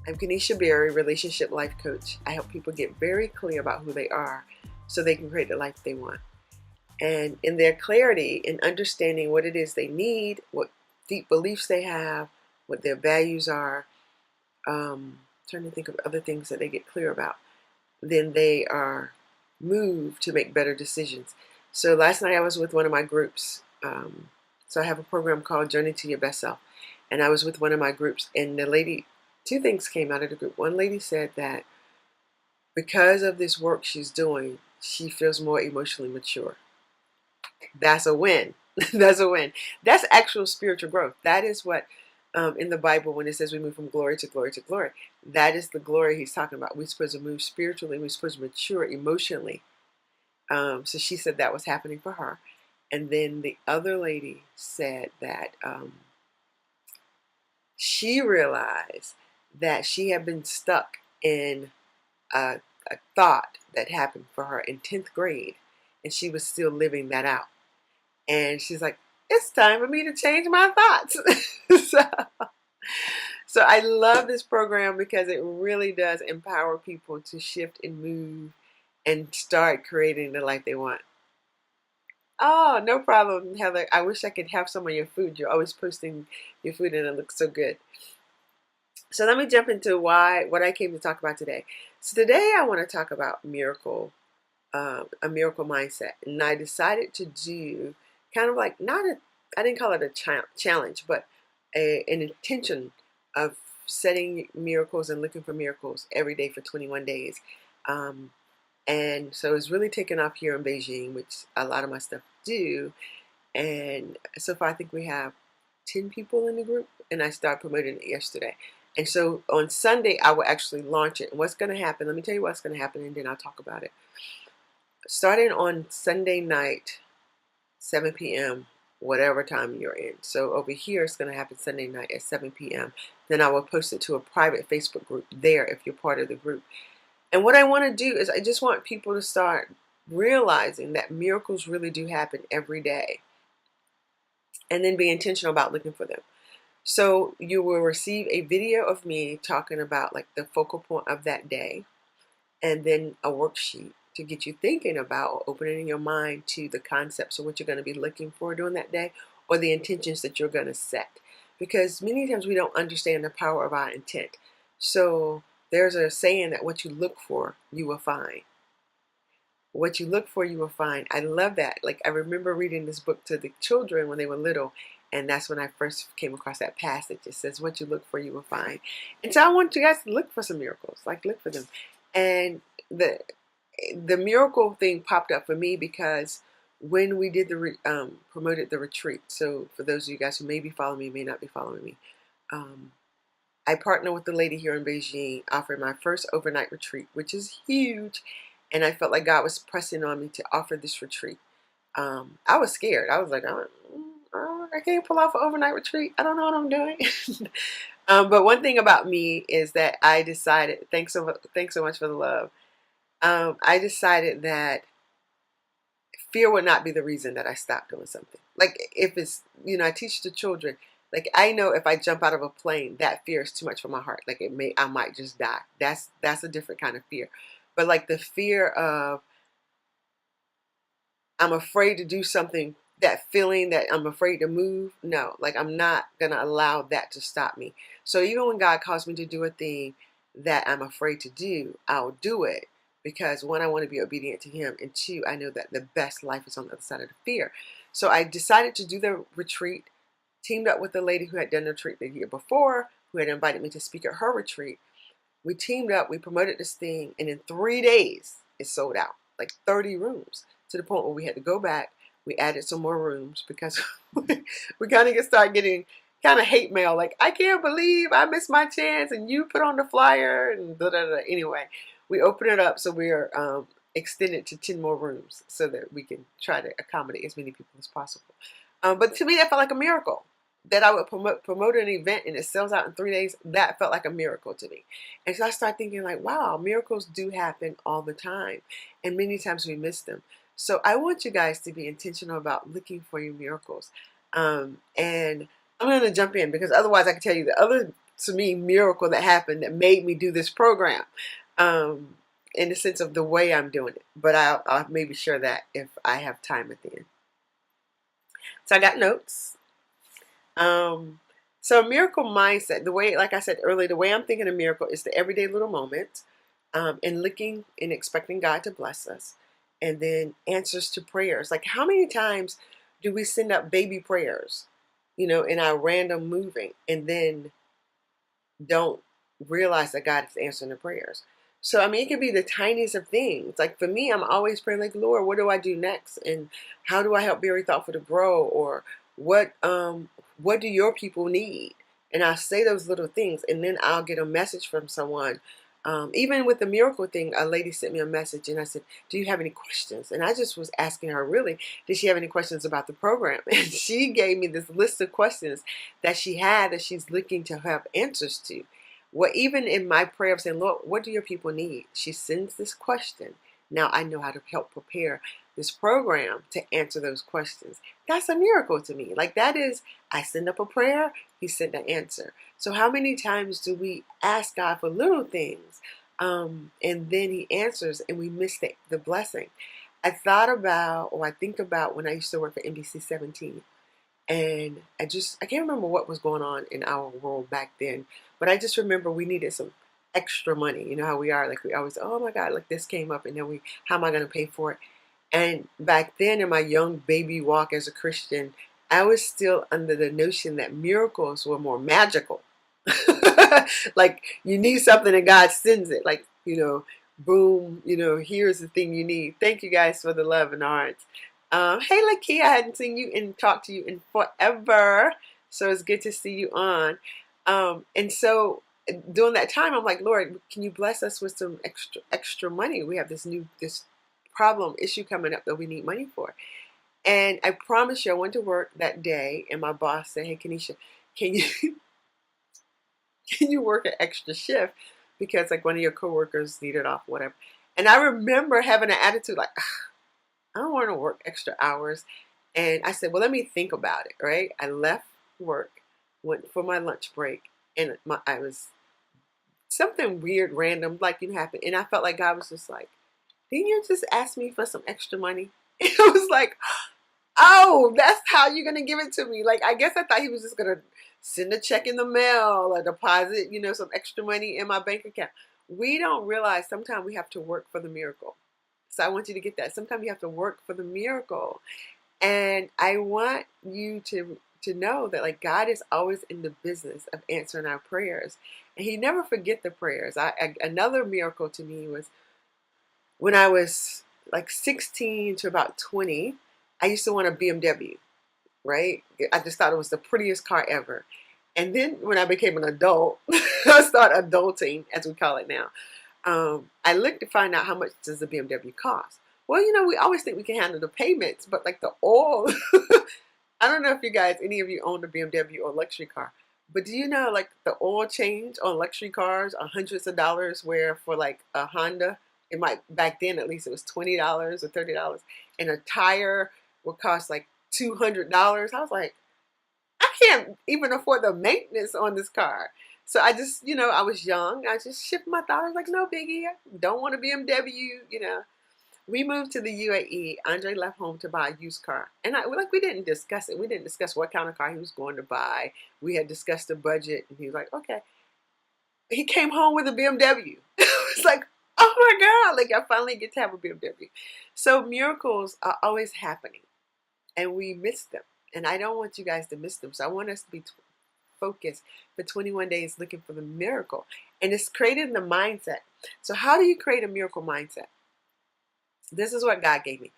I'm Kanisha Berry, relationship life coach. I help people get very clear about who they are so they can create the life they want. And in their clarity, in understanding what it is they need, what deep beliefs they have, what their values are, trying to think of other things that they get clear about, then they are moved to make better decisions. So last night I was with one of my groups. So I have a program called Journey to Your Best Self. And I was with one of my groups, and the lady, two things came out of the group. One lady said that because of this work she's doing, she feels more emotionally mature. That's a win. That's a win. That's actual spiritual growth. That is what in the Bible, when it says we move from glory to glory to glory, that is the glory he's talking about. We're supposed to move spiritually. We're supposed to mature emotionally. So she said that was happening for her. And then the other lady said that she realized that she had been stuck in a thought that happened for her in 10th grade, and she was still living that out. And she's like, it's time for me to change my thoughts. so, so I love this program because it really does empower people to shift and move and start creating the life they want. Oh, no problem, Heather. I wish I could have some of your food. You're always posting your food and it looks so good. So let me jump into what I came to talk about today. So today I want to talk about a miracle mindset, and I decided to do kind of like I didn't call it a challenge, but an intention of setting miracles and looking for miracles every day for 21 days. And so it's really taken off here in Beijing, which a lot of my stuff do. And so far, I think we have 10 people in the group, and I started promoting it yesterday. And so on Sunday, I will actually launch it. And what's going to happen, let me tell you what's going to happen, and then I'll talk about it. Starting on Sunday night, 7 p.m., whatever time you're in. So over here, it's going to happen Sunday night at 7 p.m. Then I will post it to a private Facebook group there if you're part of the group. And what I want to do is I just want people to start realizing that miracles really do happen every day, and then be intentional about looking for them. So you will receive a video of me talking about like the focal point of that day, and then a worksheet to get you thinking about or opening your mind to the concepts of what you're going to be looking for during that day, or the intentions that you're going to set. Because many times we don't understand the power of our intent. So there's a saying that what you look for, you will find. What you look for, you will find. I love that. Like, I remember reading this book to the children when they were little, and that's when I first came across that passage. It says, what you look for, you will find. And so I want you guys to look for some miracles, like look for them. And the miracle thing popped up for me because when we did promoted the retreat. So for those of you guys who may be following me, may not be following me, I partnered with the lady here in Beijing, offered my first overnight retreat, which is huge. And I felt like God was pressing on me to offer this retreat. I was scared. I was like, I can't pull off an overnight retreat. I don't know what I'm doing. But one thing about me is that I decided, thanks so much for the love. I decided that fear would not be the reason that I stopped doing something. Like if it's, I teach the children, like I know if I jump out of a plane, that fear is too much for my heart. Like I might just die. That's a different kind of fear. But like the fear of, I'm afraid to do something, that feeling that I'm afraid to move, no, like I'm not going to allow that to stop me. So even when God calls me to do a thing that I'm afraid to do, I'll do it because one, I want to be obedient to him, and two, I know that the best life is on the other side of the fear. So I decided to do the retreat, teamed up with the lady who had done the retreat the year before, who had invited me to speak at her retreat. We teamed up, we promoted this thing, and in 3 days, it sold out, like 30 rooms, to the point where we had to go back. We added some more rooms because we kind of start getting kind of hate mail, like, I can't believe I missed my chance, and you put on the flyer, and da da da. Anyway, we opened it up, so we are extended to 10 more rooms so that we can try to accommodate as many people as possible. But to me, that felt like a miracle. That I would promote an event and it sells out in 3 days, that felt like a miracle to me. And so I started thinking like, wow, miracles do happen all the time. And many times we miss them. So I want you guys to be intentional about looking for your miracles. And I'm going to jump in because otherwise I can tell you the other to me, miracle that happened that made me do this program. In the sense of the way I'm doing it. But I'll maybe share that if I have time at the end. So I got notes. So a miracle mindset, the way, like I said earlier, the way I'm thinking of miracle is the everyday little moment, and looking and expecting God to bless us, and then answers to prayers. Like how many times do we send up baby prayers, in our random moving, and then don't realize that God is answering the prayers? So I mean, it can be the tiniest of things. Like for me, I'm always praying, like, Lord, what do I do next, and how do I help Very Thoughtful to grow, or what do your people need? And I say those little things, and then I'll get a message from someone. Even with the miracle thing, a lady sent me a message, and I said, "Do you have any questions?" And I just was asking her, really, did she have any questions about the program? And she gave me this list of questions that she had that she's looking to have answers to. Well, even in my prayer of saying, Lord, what do your people need? She sends this question. Now I know how to help prepare this program to answer those questions. That's a miracle to me. Like that is, I send up a prayer, he sent an answer. So how many times do we ask God for little things, and then he answers and we miss the blessing? I thought about, or I think about when I used to work for NBC 17. And I can't remember what was going on in our world back then, but I just remember we needed some extra money. You know how we are, like we always, oh my God, like this came up, and then how am I going to pay for it? And back then in my young baby walk as a Christian, I was still under the notion that miracles were more magical. Like you need something and God sends it. Like, boom, here's the thing you need. Thank you guys for the love and hearts. Hey, Lakia, I hadn't seen you and talked to you in forever. So it's good to see you on. And so during that time, I'm like, Lord, can you bless us with some extra money? We have this problem issue coming up that we need money for. And I promise you, I went to work that day, and my boss said, "Hey, Kenesha, can you can you work an extra shift because like one of your coworkers needed off, whatever?" And I remember having an attitude like, I don't want to work extra hours. And I said, well, let me think about it, right? I left work, went for my lunch break, and I was something weird, random, like happened. And I felt like God was just like, didn't you just ask me for some extra money? And I was like, oh, that's how you're going to give it to me. Like, I guess I thought he was just going to send a check in the mail or deposit, some extra money in my bank account. We don't realize sometimes we have to work for the miracle. So I want you to get that. Sometimes you have to work for the miracle. And I want you to know that like God is always in the business of answering our prayers. And he never forget the prayers. Another miracle to me was when I was like 16 to about 20, I used to want a BMW, right? I just thought it was the prettiest car ever. And then when I became an adult, I started adulting, as we call it now. I looked to find out how much does a BMW cost. Well, we always think we can handle the payments, but like the oil, I don't know if any of you own a BMW or luxury car, but do you know like the oil change on luxury cars are hundreds of dollars, where for like a Honda, it might, back then at least, it was $20 or $30, and a tire would cost like $200. I was like, I can't even afford the maintenance on this car. So I just, I was young. I just shipped my thought. I was like, no biggie. I don't want a BMW. We moved to the UAE. Andre left home to buy a used car. And we didn't discuss it. We didn't discuss what kind of car he was going to buy. We had discussed the budget. And he was like, okay. He came home with a BMW. It's like, oh my God. Like I finally get to have a BMW. So miracles are always happening. And we miss them. And I don't want you guys to miss them. So I want us to be focused for 21 days looking for the miracle. And it's creating the mindset. So how do you create a miracle mindset? This is what God gave me.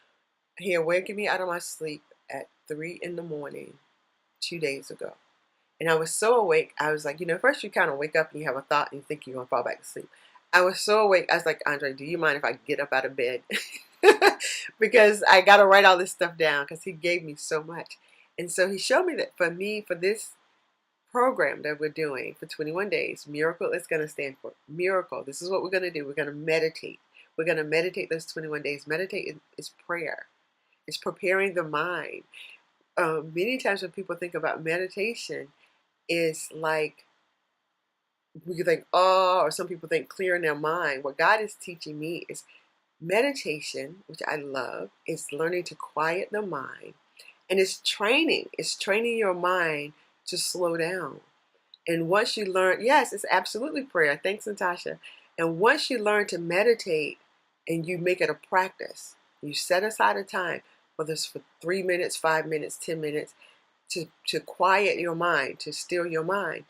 He awakened me out of my sleep at 3 a.m. 2 days ago. And I was so awake. I was like, first you kind of wake up and you have a thought and you think you're going to fall back to sleep. I was so awake. I was like, Andre, do you mind if I get up out of bed? Because I got to write all this stuff down because he gave me so much. And so he showed me that for this program that we're doing for 21 days, miracle is going to stand for miracle. This is what we're going to do. We're going to meditate. We're going to meditate those 21 days. Meditate is prayer. It's preparing the mind. Many times when people think about meditation, it's like we could think, oh, or some people think clearing their mind. What God is teaching me is meditation, which I love, is learning to quiet the mind. And it's training your mind to slow down. And once you learn, yes, it's absolutely prayer. Thanks, Natasha. And once you learn to meditate and you make it a practice, you set aside a time, whether it's for 3 minutes, 5 minutes, 10 minutes, to quiet your mind, to still your mind.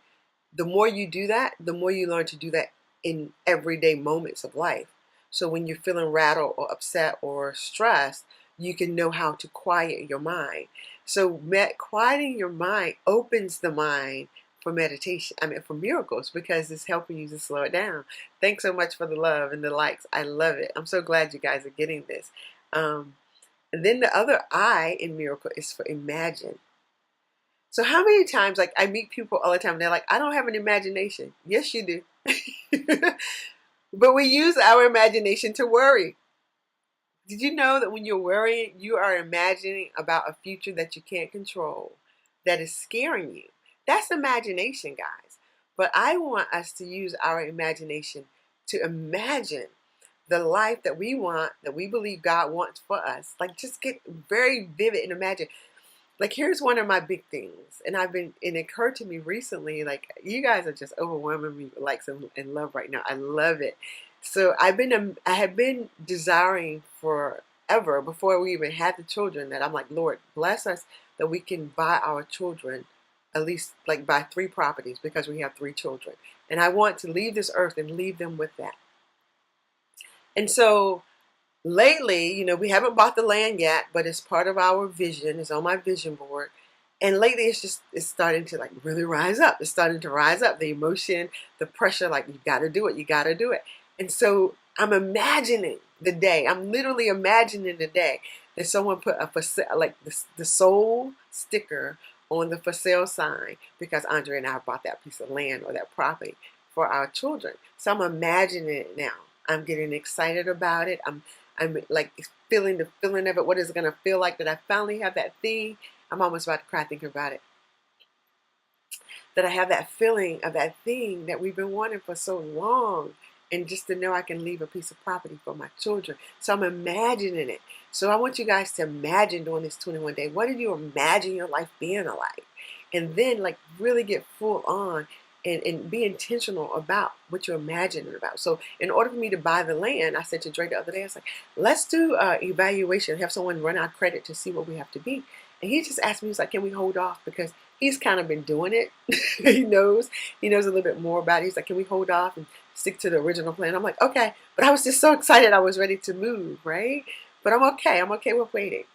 The more you do that, the more you learn to do that in everyday moments of life. So when you're feeling rattled or upset or stressed, you can know how to quiet your mind. So quieting your mind opens the mind for meditation. I mean, for miracles, because it's helping you to slow it down. Thanks so much for the love and the likes. I love it. I'm so glad you guys are getting this. And then the other I in miracle is for imagine. So how many times, like I meet people all the time, they're like, I don't have an imagination. Yes, you do. But we use our imagination to worry. Did you know that when you're worrying, you are imagining about a future that you can't control, that is scaring you? That's imagination, guys. But I want us to use our imagination to imagine the life that we want, that we believe God wants for us. Like, just get very vivid and imagine. Like, here's one of my big things, and it occurred to me recently, like, you guys are just overwhelming me with likes and love right now. I love it. So I have been desiring forever, before we even had the children, that I'm like, Lord, bless us that we can buy our children, at least like buy 3 properties, because we have 3 children. And I want to leave this earth and leave them with that. And so lately, we haven't bought the land yet, but it's part of our vision. It's on my vision board. And lately it's starting to like really rise up. It's starting to rise up. The emotion, the pressure, like you got to do it. You got to do it. And so I'm imagining the day. I'm literally imagining the day that someone put a for sale, like the soul sticker on the for sale sign, because Andre and I bought that piece of land or that property for our children. So I'm imagining it now. I'm getting excited about it. I'm like feeling the feeling of it. What is it going to feel like that I finally have that thing? I'm almost about to cry thinking about it. That I have that feeling of that thing that we've been wanting for so long. And just to know I can leave a piece of property for my children. So I'm imagining it. So I want you guys to imagine during this 21 day. What did you imagine your life being like? And then like really get full on and be intentional about what you're imagining about. So in order for me to buy the land, I said to Dre the other day, I was like, let's do evaluation, have someone run our credit to see what we have to be. And he just asked me, he was like, can we hold off? Because he's kind of been doing it. He knows a little bit more about it. He's like, can we hold off and stick to the original plan? I'm like, okay. But I was just so excited. I was ready to move, right? But I'm okay. I'm okay with waiting.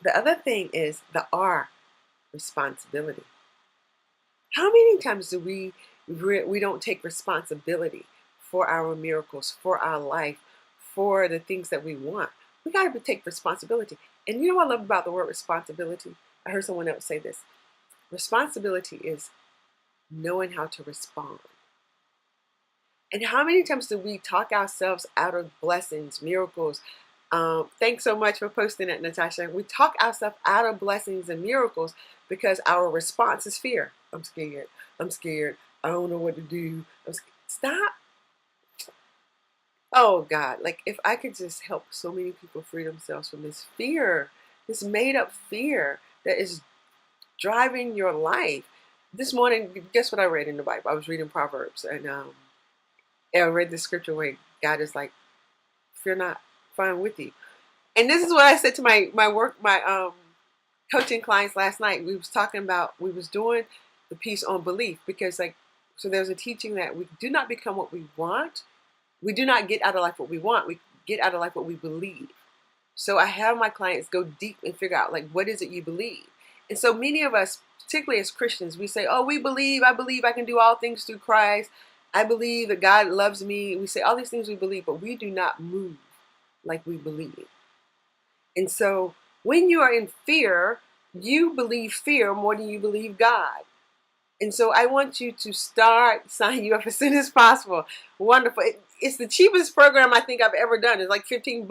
The other thing is the R, responsibility. How many times do we don't take responsibility for our miracles, for our life, for the things that we want? We got to take responsibility. And you know what I love about the word responsibility? I heard someone else say this. Responsibility is knowing how to respond. And how many times do we talk ourselves out of blessings, miracles? Thanks so much for posting that, Natasha. We talk ourselves out of blessings and miracles because our response is fear. I'm scared. I'm scared. I don't know what to do. Stop. Oh God, like if I could just help so many people free themselves from this fear, this made up fear that is driving your life. This morning, guess what I read in the Bible? I was reading Proverbs, and I read the scripture where God is like, fear not, for I'm with you. And this is what I said to my coaching clients last night. We was doing the piece on belief, because so there's a teaching that we do not become what we want. We do not get out of life what we want. We get out of life what we believe. So I have my clients go deep and figure out, like, what is it you believe? And so many of us, particularly as Christians, we say, oh, I believe I can do all things through Christ. I believe that God loves me. We say all these things we believe, but we do not move like we believe. And so when you are in fear, you believe fear more than you believe God. And so I want you to sign you up as soon as possible. Wonderful. It's the cheapest program I think I've ever done. It's like $15.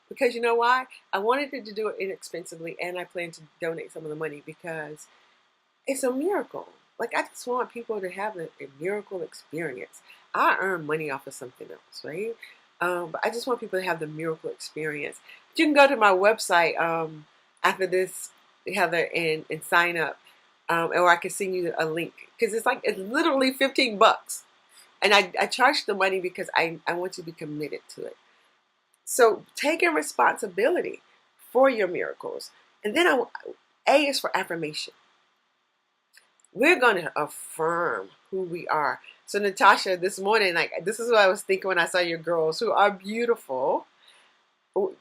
Because you know why? I wanted to do it inexpensively, and I plan to donate some of the money because it's a miracle. Like, I just want people to have a miracle experience. I earn money off of something else, right? But I just want people to have the miracle experience. You can go to my website after this, Heather, and sign up, or I can send you a link because it's literally $15, and I charge the money because I want you to be committed to it. So taking responsibility for your miracles, and then A is for affirmation. We're going to affirm who we are. So Natasha, this morning, like, this is what I was thinking when I saw your girls who are beautiful.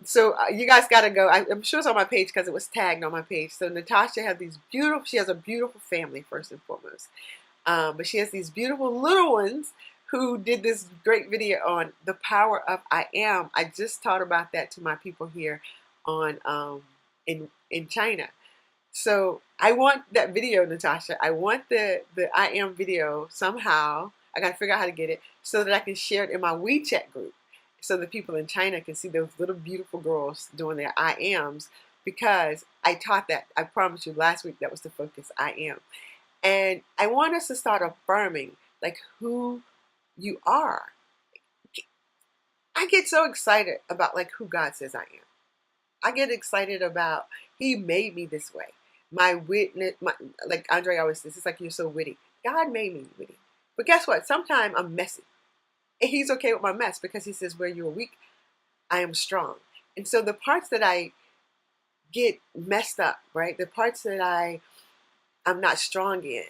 So you guys got to go. I'm sure it's on my page because it was tagged on my page. So Natasha she has a beautiful family first and foremost. But she has these beautiful little ones who did this great video on the power of I am. I just taught about that to my people here on in China. So I want that video, Natasha. I want the I am video somehow. I got to figure out how to get it so that I can share it in my WeChat group so the people in China can see those little beautiful girls doing their I ams, because I taught that. I promised you last week that was the focus, I am. And I want us to start affirming like who you are. I get so excited about like who God says I am. I get excited about He made me this way. My witness, like Andre always says, it's like you're so witty. God made me witty. But guess what? Sometimes I'm messy. And He's okay with my mess because He says, where you are weak, I am strong. And so the parts that I get messed up, right? The parts that I'm not strong in,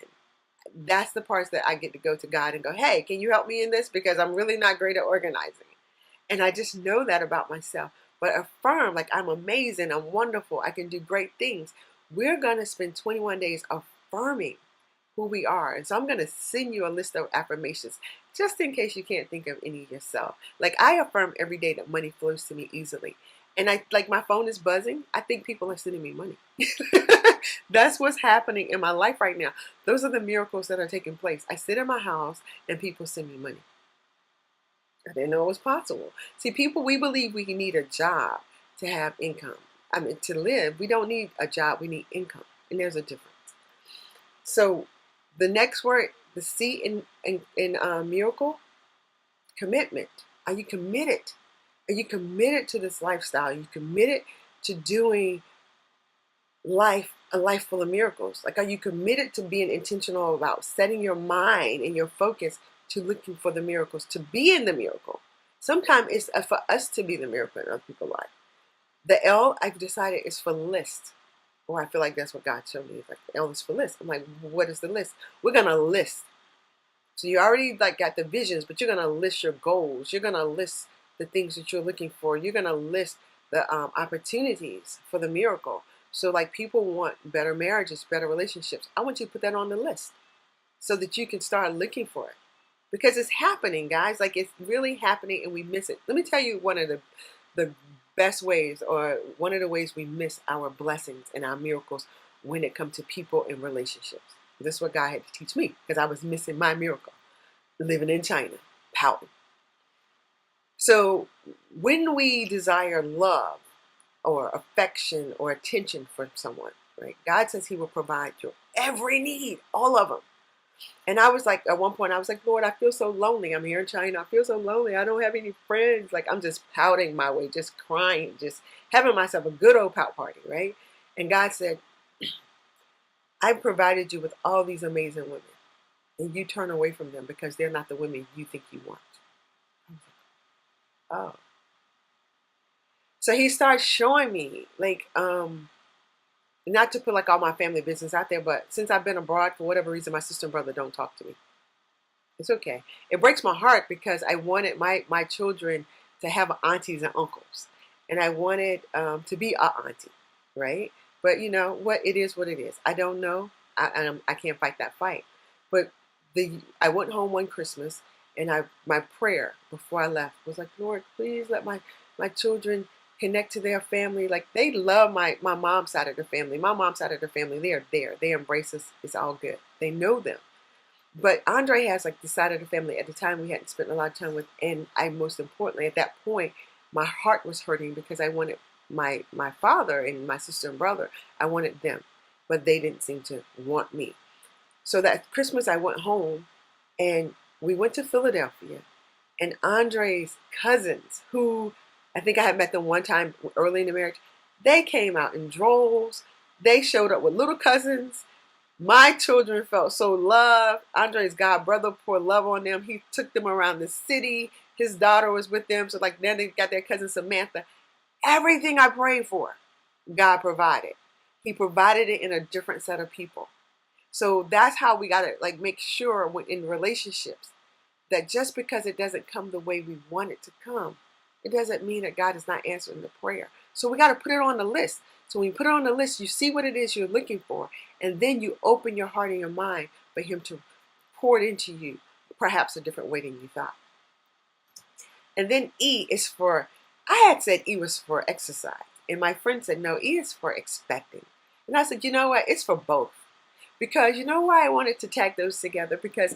that's the parts that I get to go to God and go, hey, can you help me in this? Because I'm really not great at organizing. And I just know that about myself. But affirm, like, I'm amazing, I'm wonderful, I can do great things. We're going to spend 21 days affirming who we are. And so I'm going to send you a list of affirmations just in case you can't think of any yourself. Like, I affirm every day that money flows to me easily. And my phone is buzzing. I think people are sending me money. That's what's happening in my life right now. Those are the miracles that are taking place. I sit in my house and people send me money. I didn't know it was possible. See, people, we believe we need a job to have income. I mean, to live, we don't need a job, we need income. And there's a difference. So the next word, the C in miracle, commitment. Are you committed? Are you committed to this lifestyle? Are you committed to doing a life full of miracles? Like, are you committed to being intentional about setting your mind and your focus to looking for the miracles, to be in the miracle? Sometimes it's for us to be the miracle in other people's life. The L, I've decided, is for list. Or I feel like that's what God showed me. It's like the L is for list. I'm like, what is the list? We're gonna list. So you already like got the visions, but you're gonna list your goals. You're gonna list the things that you're looking for. You're gonna list the opportunities for the miracle. So like, people want better marriages, better relationships. I want you to put that on the list so that you can start looking for it. Because it's happening, guys. Like, it's really happening and we miss it. Let me tell you one of the best ways, or one of the ways we miss our blessings and our miracles when it comes to people and relationships. This is what God had to teach me, because I was missing my miracle living in China, pouting. So when we desire love or affection or attention from someone, right? God says He will provide your every need, all of them. And I was like, at one point, I was like, Lord, I feel so lonely. I'm here in China. I feel so lonely. I don't have any friends. Like, I'm just pouting my way, just crying, just having myself a good old pout party, right? And God said, I provided you with all these amazing women, and you turn away from them because they're not the women you think you want. Oh. So He starts showing me, like, not to put like all my family business out there, but since I've been abroad, for whatever reason, my sister and brother don't talk to me. It's okay. It breaks my heart because I wanted my children to have aunties and uncles. And I wanted to be a auntie, right? But you know what? It is what it is. I don't know. I can't fight that fight. But I went home one Christmas, and my prayer before I left was like, Lord, please let my children connect to their family. Like, they love my mom's side of the family. My mom's side of the family, they are there. They embrace us. It's all good. They know them. But Andre has like the side of the family at the time we hadn't spent a lot of time with. And most importantly, at that point, my heart was hurting because I wanted my father and my sister and brother. I wanted them, but they didn't seem to want me. So that Christmas I went home and we went to Philadelphia, and Andre's cousins, who I think I had met them one time early in the marriage, they came out in droves. They showed up with little cousins. My children felt so loved. Andre's god brother poured love on them. He took them around the city. His daughter was with them. So like then they got their cousin Samantha. Everything I prayed for, God provided. He provided it in a different set of people. So that's how we got to like make sure in relationships that just because it doesn't come the way we want it to come, it doesn't mean that God is not answering the prayer. So we got to put it on the list. So when you put it on the list, you see what it is you're looking for, and then you open your heart and your mind for him to pour it into you, perhaps a different way than you thought. And then E is for, I had said E was for exercise. And my friend said, no, E is for expecting. And I said, you know what? It's for both. Because you know why I wanted to tag those together? Because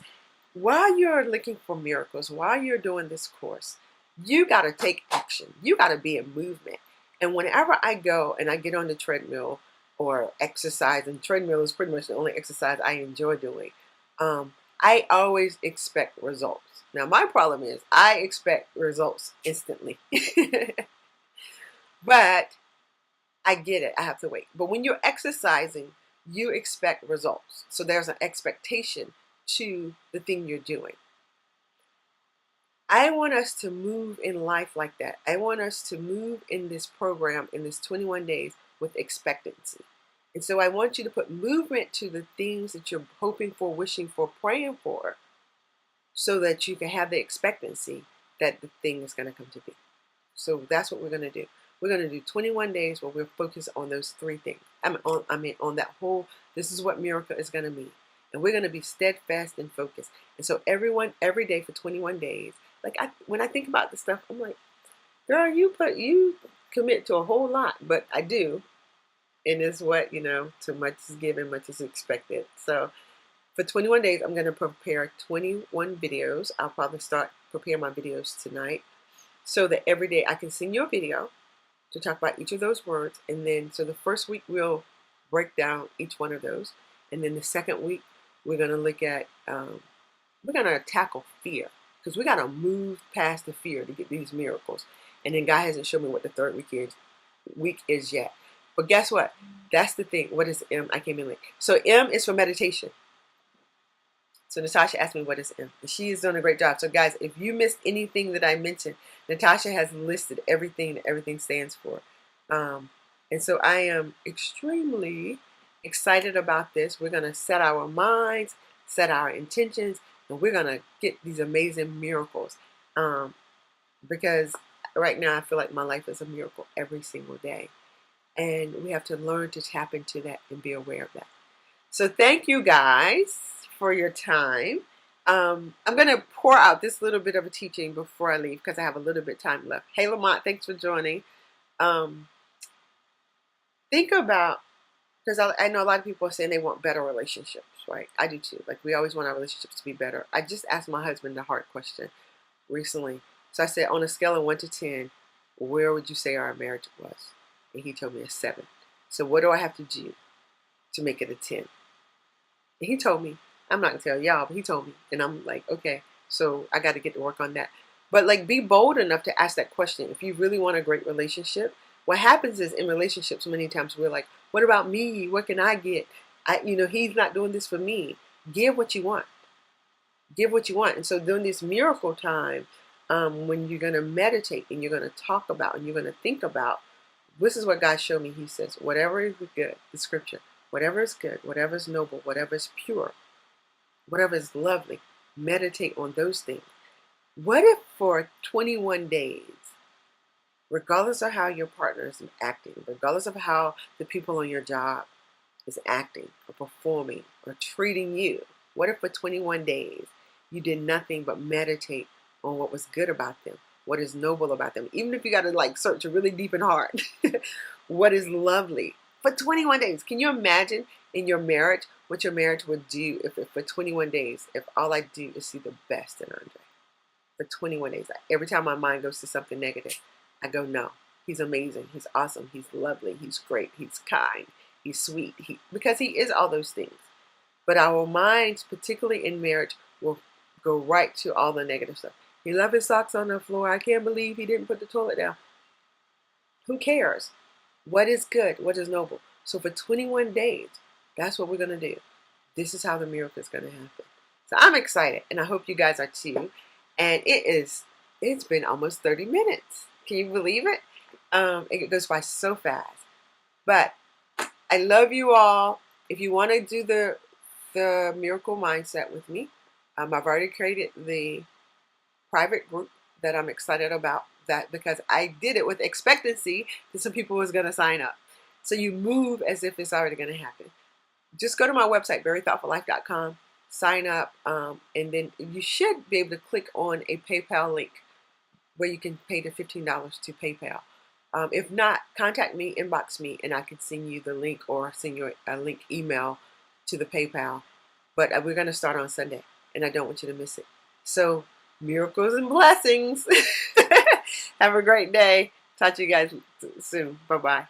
while you're looking for miracles, while you're doing this course, you got to take action. You got to be in movement. And whenever I go and I get on the treadmill or exercise, and treadmill is pretty much the only exercise I enjoy doing, I always expect results. Now, my problem is I expect results instantly. But I get it. I have to wait. But when you're exercising, you expect results. So there's an expectation to the thing you're doing. I want us to move in life like that. I want us to move in this program, in this 21 days, with expectancy. And so I want you to put movement to the things that you're hoping for, wishing for, praying for, so that you can have the expectancy that the thing is going to come to be. So that's what we're going to do. We're going to do 21 days where we're focused on those three things. On that whole, this is what miracle is going to mean. And we're going to be steadfast and focused. And so every day for 21 days, like when I think about this stuff, I'm like, girl, you commit to a whole lot, but I do. And it's what, too much is given, much is expected. So for 21 days, I'm going to prepare 21 videos. I'll probably start preparing my videos tonight so that every day I can send you a video to talk about each of those words. And then, so the first week we'll break down each one of those. And then the second week, we're going to look at, we're going to tackle fear, because we got to move past the fear to get these miracles. And then God hasn't shown me what the third week is yet. But guess what? That's the thing. What is M? I came in late. So M is for meditation. So Natasha asked me what is M. And she is doing a great job. So guys, if you missed anything that I mentioned, Natasha has listed everything that everything stands for. And so I am extremely excited about this. We're going to set our minds, set our intentions, and we're going to get these amazing miracles. Because right now I feel like my life is a miracle every single day. And we have to learn to tap into that and be aware of that. So thank you guys for your time. I'm going to pour out this little bit of a teaching before I leave because I have a little bit of time left. Hey, Lamont, thanks for joining. Think about, because I know a lot of people are saying they want better relationships, right? I do too. Like, we always want our relationships to be better. I just asked my husband the hard question recently. So I said, on a scale of 1 to 10, where would you say our marriage was? And he told me a 7. So what do I have to do to make it a 10? And he told me, I'm not going to tell y'all, but he told me. And I'm like, okay, so I got to get to work on that. But like, be bold enough to ask that question. If you really want a great relationship, what happens is in relationships, many times we're like, what about me? What can I get? He's not doing this for me. Give what you want. Give what you want. And so during this miracle time, when you're going to meditate and you're going to talk about and you're going to think about, this is what God showed me. He says, whatever is good, the scripture, whatever is good, whatever is noble, whatever is pure, whatever is lovely, meditate on those things. What if for 21 days, regardless of how your partner is acting, regardless of how the people on your job is acting or performing or treating you, what if for 21 days you did nothing but meditate on what was good about them, what is noble about them, even if you got to like search really deep and hard, what is lovely for 21 days. Can you imagine in your marriage what your marriage would do if for 21 days, if all I do is see the best in Andre? For 21 days, every time my mind goes to something negative, I go, no, he's amazing, he's awesome, he's lovely, he's great, he's kind, he's sweet, because he is all those things. But our minds, particularly in marriage, will go right to all the negative stuff. He left his socks on the floor. I can't believe he didn't put the toilet down. Who cares? What is good? What is noble? So for 21 days, that's what we're going to do. This is how the miracle is going to happen. So I'm excited, and I hope you guys are too. And it's been almost 30 minutes. Can you believe it? It goes by so fast. But I love you all. If you want to do the miracle mindset with me, I've already created the private group that I'm excited about that because I did it with expectancy that some people was going to sign up. So you move as if it's already going to happen. Just go to my website, verythoughtfullife.com, sign up, and then you should be able to click on a PayPal link where you can pay the $15 to PayPal. If not, contact me, inbox me, and I can send you the link or send you a link email to the PayPal. But we're going to start on Sunday, and I don't want you to miss it. So, miracles and blessings. Have a great day. Talk to you guys soon. Bye-bye.